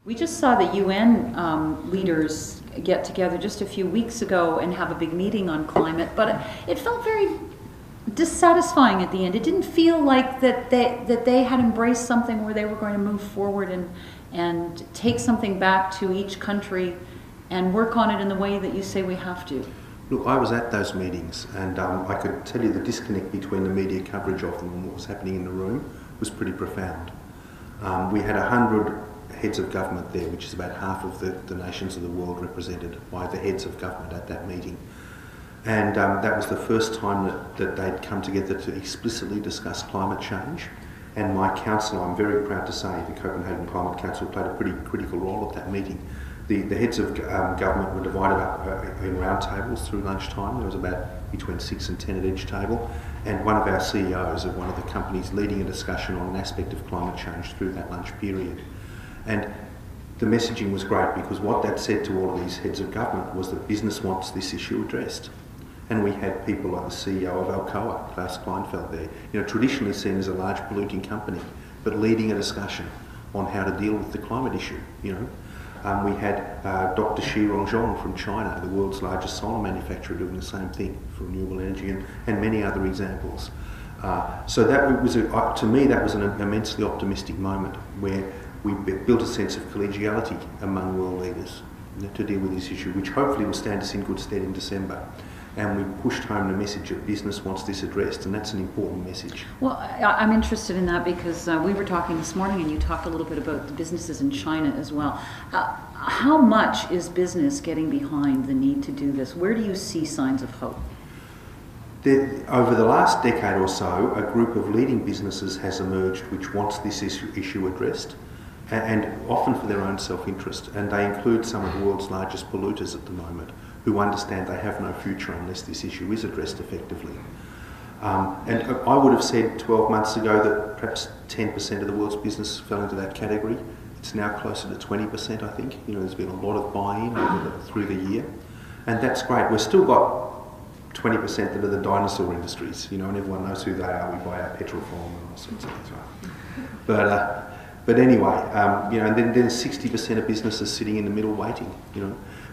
We just saw the UN leaders get together just a few weeks ago and have a big meeting on climate, but it felt very dissatisfying at the end. It didn't feel like that they had embraced something where they were going to move forward and take something back to each country and work on it in the way that you say we have to. Look, I was at those meetings, and I could tell you the disconnect between the media coverage of them and what was happening in the room was pretty profound. We had 100 heads of government there, which is about half of the nations of the world represented by the heads of government at that meeting. And that was the first time that they'd come together to explicitly discuss climate change. And my council, I'm very proud to say, the Copenhagen Climate Council played a pretty critical role at that meeting. The heads of government were divided up in round tables through lunchtime. There was about between 6 and 10 at each table. And one of our CEOs of one of the companies leading a discussion on an aspect of climate change through that lunch period. And the messaging was great because what that said to all of these heads of government was that business wants this issue addressed. And we had people like the CEO of Alcoa, Klaus Kleinfeld there, traditionally seen as a large polluting company, but leading a discussion on how to deal with the climate issue, We had Dr. Xi Rongzhong from China, the world's largest solar manufacturer, doing the same thing for renewable energy and many other examples. So that was, to me, that was an immensely optimistic moment where we built a sense of collegiality among world leaders to deal with this issue, which hopefully will stand us in good stead in December. And we pushed home the message that business wants this addressed, and that's an important message. Well, I'm interested in that because we were talking this morning and you talked a little bit about the businesses in China as well. How much is business getting behind the need to do this? Where do you see signs of hope? Over the last decade or so, a group of leading businesses has emerged which wants this issue addressed, and often for their own self-interest. And they include some of the world's largest polluters at the moment, who understand they have no future unless this issue is addressed effectively. And I would have said 12 months ago that perhaps 10% of the world's business fell into that category. It's now closer to 20%, I think. There's been a lot of buy-in through the year. And that's great. We've still got 20% that are the dinosaur industries, and everyone knows who they are. We buy our petrol from and all sorts of things, right? But anyway, and then 60% of businesses sitting in the middle waiting,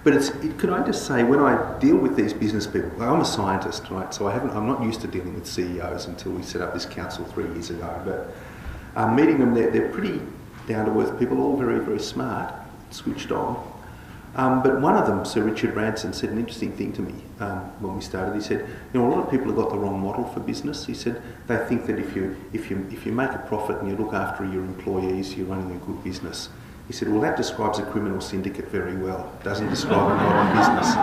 But could I just say, when I deal with these business people, I'm a scientist, right? So I'm not used to dealing with CEOs until we set up this council 3 years ago. But meeting them, they're pretty down-to-earth people, all very, very smart, switched on. But one of them, Sir Richard Branson, said an interesting thing to me when we started. He said, a lot of people have got the wrong model for business. He said they think that if you make a profit and you look after your employees, you're running a good business. He said, well, that describes a criminal syndicate very well. It doesn't describe a modern business.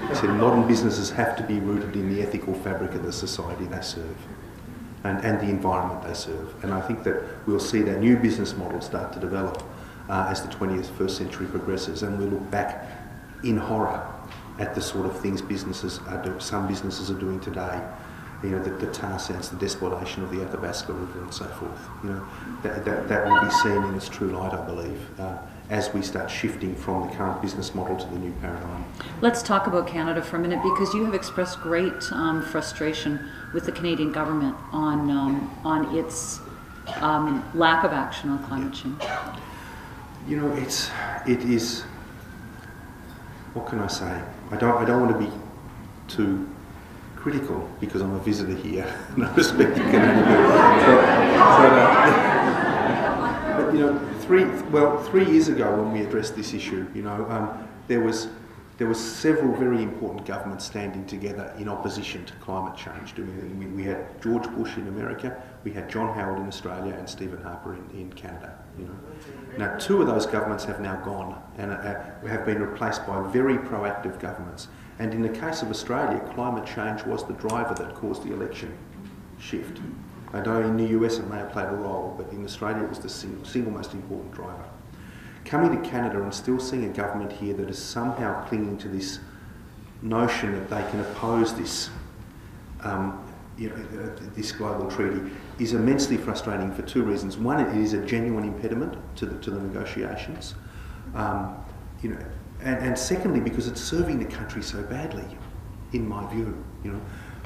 He said, modern businesses have to be rooted in the ethical fabric of the society they serve and the environment they serve. And I think that we'll see that new business model start to develop as the 21st century progresses, and we look back in horror at the sort of things some businesses are doing today. The tar sands, the despoilation of the Athabasca River and so forth. That will be seen in its true light, I believe, as we start shifting from the current business model to the new paradigm. Let's talk about Canada for a minute, because you have expressed great frustration with the Canadian government on its lack of action on climate change. It is, what can I say? I don't want to be too critical because I'm a visitor here and I respect the Canadian but 3 years ago when we addressed this issue, there was several very important governments standing together in opposition to climate change. We had George Bush in America, we had John Howard in Australia, and Stephen Harper in Canada. Now, 2 of those governments have now gone and have been replaced by very proactive governments. And in the case of Australia, climate change was the driver that caused the election shift. I know in the US it may have played a role, but in Australia it was the single most important driver. Coming to Canada and still seeing a government here that is somehow clinging to this notion that they can oppose this, this global treaty is immensely frustrating for 2 reasons. One, it is a genuine impediment to the negotiations, and secondly, because it's serving the country so badly, in my view.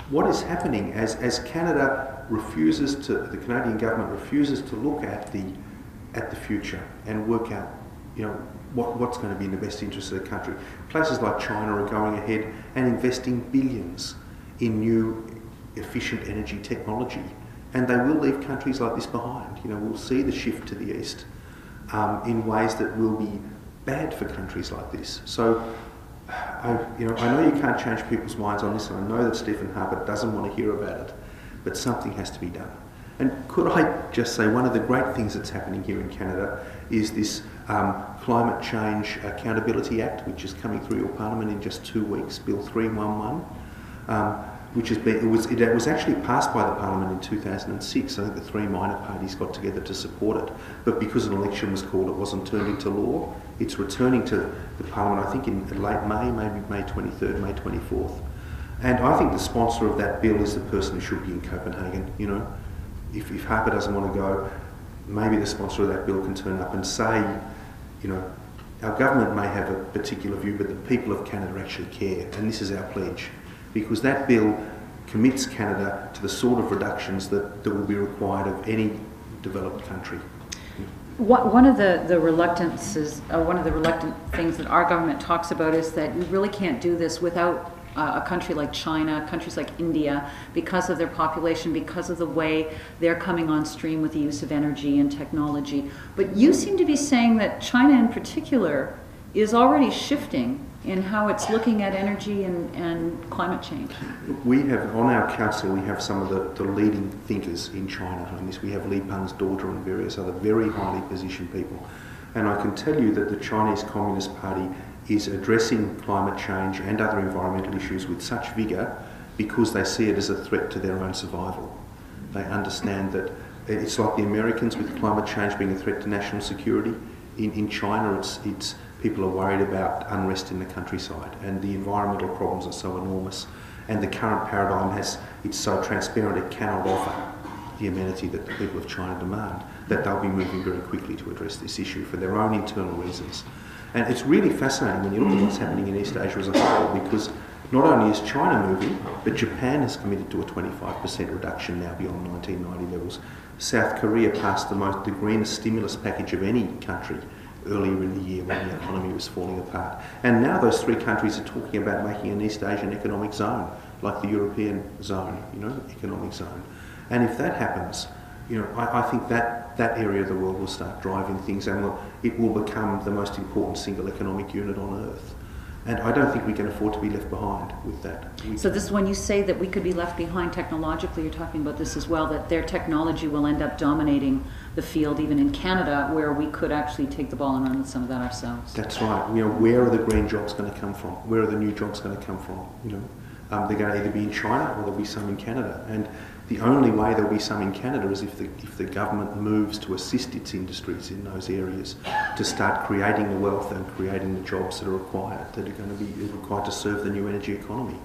What is happening as Canada refuses to, the Canadian government refuses to look at the future and work out what's going to be in the best interest of the country. Places like China are going ahead and investing billions in new efficient energy technology, and they will leave countries like this behind. We'll see the shift to the east in ways that will be bad for countries like this. So I know you can't change people's minds on this, and I know that Stephen Harper doesn't want to hear about it, but something has to be done. And could I just say, one of the great things that's happening here in Canada is this Climate Change Accountability Act, which is coming through your Parliament in just 2 weeks, Bill 311, which it was actually passed by the Parliament in 2006. I think the three minor parties got together to support it, but because an election was called, it wasn't turned into law. It's returning to the Parliament, I think, in late May, maybe May 23rd, May 24th. And I think the sponsor of that bill is the person who should be in Copenhagen. If Harper doesn't want to go, maybe the sponsor of that bill can turn up and say, our government may have a particular view, but the people of Canada actually care, and this is our pledge. Because that bill commits Canada to the sort of reductions that will be required of any developed country. One of the reluctant things that our government talks about is that you really can't do this without a country like China, countries like India, because of their population, because of the way they're coming on stream with the use of energy and technology. But you seem to be saying that China in particular is already shifting in how it's looking at energy and climate change. We have, on our council, we have some of the leading thinkers in China on this. We have Li Peng's daughter and various other very highly positioned people. And I can tell you that the Chinese Communist Party is addressing climate change and other environmental issues with such vigour because they see it as a threat to their own survival. They understand that it's like the Americans with climate change being a threat to national security. In China, it's people are worried about unrest in the countryside, and the environmental problems are so enormous, and the current paradigm it's so transparent it cannot offer the amenity that the people of China demand, that they'll be moving very quickly to address this issue for their own internal reasons. And it's really fascinating when you look at what's happening in East Asia as a whole, because not only is China moving, but Japan has committed to a 25% reduction now beyond 1990 levels. South Korea passed the greenest stimulus package of any country earlier in the year when the economy was falling apart. And now those three countries are talking about making an East Asian economic zone, like the European zone, economic zone. And if that happens, I think that area of the world will start driving things, and it will become the most important single economic unit on Earth. And I don't think we can afford to be left behind with that. So this, when you say that we could be left behind technologically, you're talking about this as well, that their technology will end up dominating the field, even in Canada, where we could actually take the ball and run with some of that ourselves. That's right. Where are the green jobs going to come from? Where are the new jobs going to come from? They're going to either be in China or there'll be some in Canada. And the only way there'll be some in Canada is if the government moves to assist its industries in those areas to start creating the wealth and creating the jobs that are required to serve the new energy economy.